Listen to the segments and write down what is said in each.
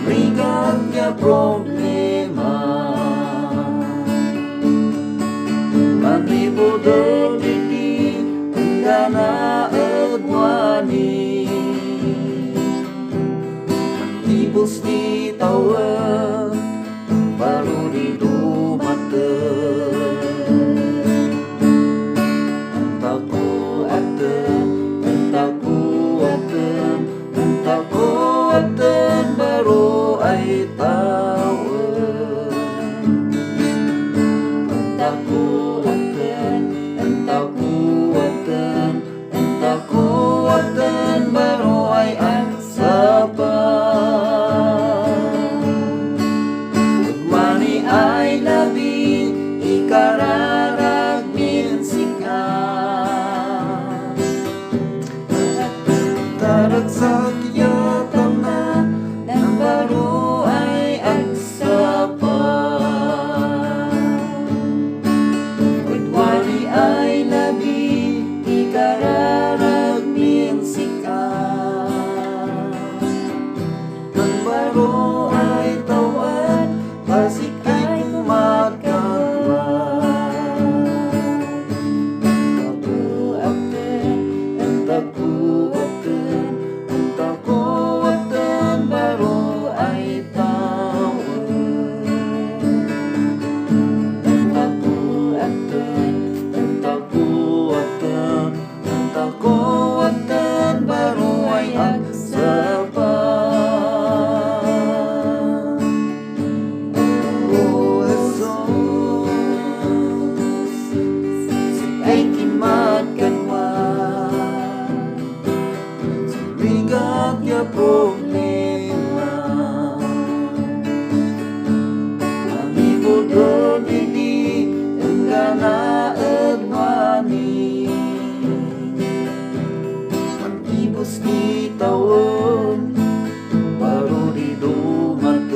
Rigat nga problema Manibodol diti Enggana edwani Mantibus di Taw-En Baro di dumaten Entako Abten Entako Abten Baro ay Taw-En Entako Abten Baro ay agsapa Mani ay labi ikararag minsika Tarag sa kiyatan na ng baro ay agsapa Mani ay labi ikararag minsika Ng baro ay Taw-En Pasik ay kumagawa Entako Abten Baro ay Taw-En Entako Abten Baro ay agsapa Ay kimatkanwa Rigat nga problema Manibodol diti Enggana edwani Mantibus di Taw-En Baro di dumaten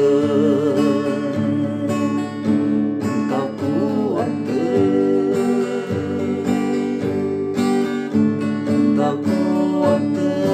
Entako Abten Entako Abten